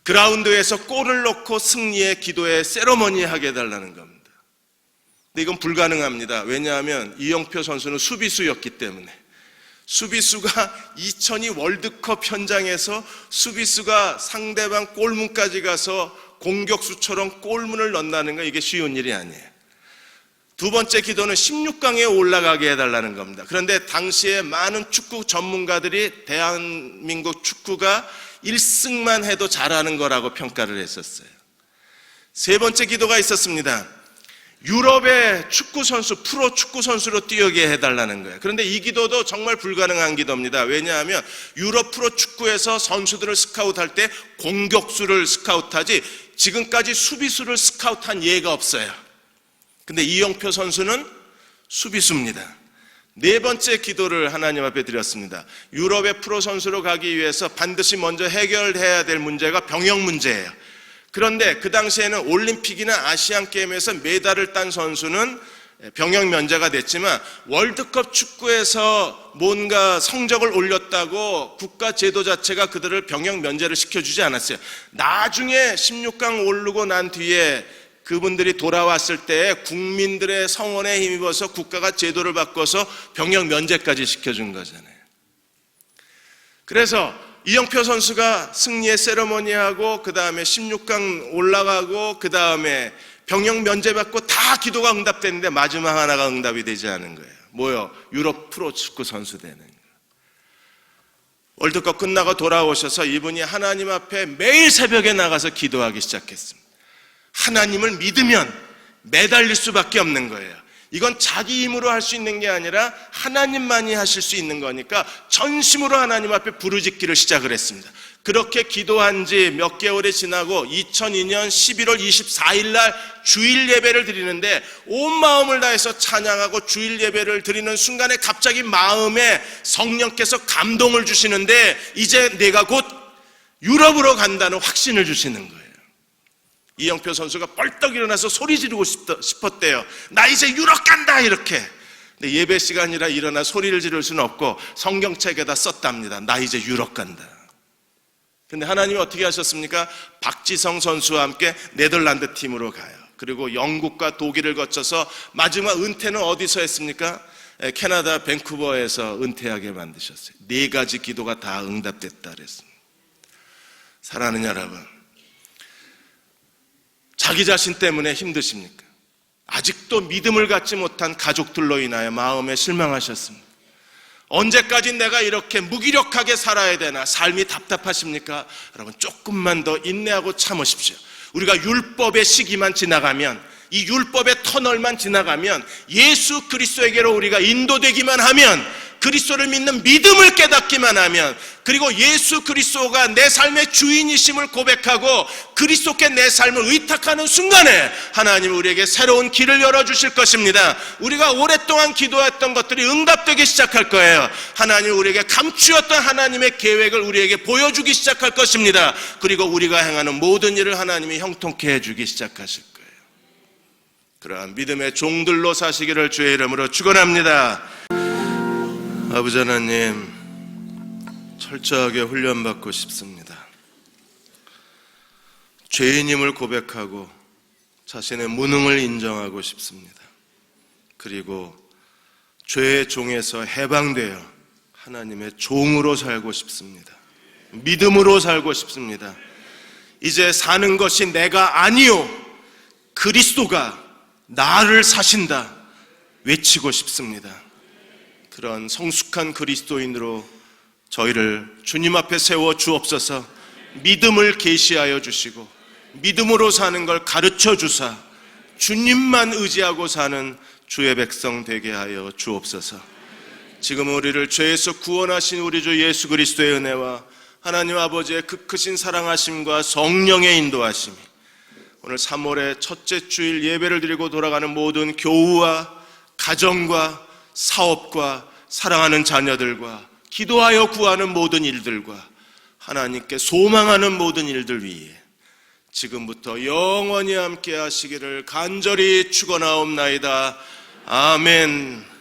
그라운드에서 골을 넣고 승리의 기도의 세러머니 하게 해달라는 겁니다. 근데 이건 불가능합니다. 왜냐하면 이영표 선수는 수비수였기 때문에. 수비수가 2002 월드컵 현장에서 수비수가 상대방 골문까지 가서 공격수처럼 골문을 넣는다는 건 이게 쉬운 일이 아니에요. 두 번째 기도는 16강에 올라가게 해달라는 겁니다. 그런데 당시에 많은 축구 전문가들이 대한민국 축구가 1승만 해도 잘하는 거라고 평가를 했었어요. 세 번째 기도가 있었습니다. 유럽의 축구 선수, 프로 축구 선수로 뛰게 해달라는 거예요. 그런데 이 기도도 정말 불가능한 기도입니다. 왜냐하면 유럽 프로 축구에서 선수들을 스카웃할 때 공격수를 스카웃하지 지금까지 수비수를 스카웃한 예가 없어요. 근데 이영표 선수는 수비수입니다. 네 번째 기도를 하나님 앞에 드렸습니다. 유럽의 프로 선수로 가기 위해서 반드시 먼저 해결해야 될 문제가 병역 문제예요. 그런데 그 당시에는 올림픽이나 아시안 게임에서 메달을 딴 선수는 병역 면제가 됐지만 월드컵 축구에서 뭔가 성적을 올렸다고 국가 제도 자체가 그들을 병역 면제를 시켜주지 않았어요. 나중에 16강 오르고 난 뒤에 그분들이 돌아왔을 때 국민들의 성원에 힘입어서 국가가 제도를 바꿔서 병역 면제까지 시켜준 거잖아요. 그래서 이영표 선수가 승리의 세러머니하고 그 다음에 16강 올라가고 그 다음에 병역 면제받고 다 기도가 응답됐는데 마지막 하나가 응답이 되지 않은 거예요. 뭐요? 유럽 프로 축구 선수 되는 거예요. 월드컵 끝나고 돌아오셔서 이분이 하나님 앞에 매일 새벽에 나가서 기도하기 시작했습니다. 하나님을 믿으면 매달릴 수밖에 없는 거예요. 이건 자기 힘으로 할 수 있는 게 아니라 하나님만이 하실 수 있는 거니까 전심으로 하나님 앞에 부르짖기를 시작을 했습니다. 그렇게 기도한 지 몇 개월이 지나고 2002년 11월 24일 날 주일 예배를 드리는데 온 마음을 다해서 찬양하고 주일 예배를 드리는 순간에 갑자기 마음에 성령께서 감동을 주시는데 이제 내가 곧 유럽으로 간다는 확신을 주시는 거예요. 이영표 선수가 벌떡 일어나서 소리 지르고 싶었대요. 나 이제 유럽 간다 이렇게. 근데 예배 시간이라 일어나 소리를 지를 수는 없고 성경책에다 썼답니다. 나 이제 유럽 간다. 근데 하나님이 어떻게 하셨습니까? 박지성 선수와 함께 네덜란드 팀으로 가요. 그리고 영국과 독일을 거쳐서 마지막 은퇴는 어디서 했습니까? 캐나다 밴쿠버에서 은퇴하게 만드셨어요. 4가지 기도가 다 응답됐다 그랬습니다. 사랑하는 여러분, 자기 자신 때문에 힘드십니까? 아직도 믿음을 갖지 못한 가족들로 인하여 마음에 실망하셨습니다. 언제까지 내가 이렇게 무기력하게 살아야 되나? 삶이 답답하십니까? 여러분, 조금만 더 인내하고 참으십시오. 우리가 율법의 시기만 지나가면, 이 율법의 터널만 지나가면, 예수 그리스도에게로 우리가 인도되기만 하면, 그리스도를 믿는 믿음을 깨닫기만 하면, 그리고 예수 그리스도가 내 삶의 주인이심을 고백하고 그리스도께 내 삶을 의탁하는 순간에 하나님은 우리에게 새로운 길을 열어주실 것입니다. 우리가 오랫동안 기도했던 것들이 응답되기 시작할 거예요. 하나님은 우리에게 감추었던 하나님의 계획을 우리에게 보여주기 시작할 것입니다. 그리고 우리가 행하는 모든 일을 하나님이 형통케 해주기 시작하실 거예요. 그러한 믿음의 종들로 사시기를 주의 이름으로 축원합니다. 아버지 하나님, 철저하게 훈련받고 싶습니다. 죄인임을 고백하고 자신의 무능을 인정하고 싶습니다. 그리고 죄의 종에서 해방되어 하나님의 종으로 살고 싶습니다. 믿음으로 살고 싶습니다. 이제 사는 것이 내가 아니요 그리스도가 나를 사신다 외치고 싶습니다. 그런 성숙한 그리스도인으로 저희를 주님 앞에 세워 주옵소서. 믿음을 계시하여 주시고 믿음으로 사는 걸 가르쳐 주사 주님만 의지하고 사는 주의 백성 되게 하여 주옵소서. 지금 우리를 죄에서 구원하신 우리 주 예수 그리스도의 은혜와 하나님 아버지의 그 크신 사랑하심과 성령의 인도하심이 오늘 3월의 첫째 주일 예배를 드리고 돌아가는 모든 교우와 가정과 사업과 사랑하는 자녀들과 기도하여 구하는 모든 일들과 하나님께 소망하는 모든 일들 위에 지금부터 영원히 함께 하시기를 간절히 축원하옵나이다. 아멘.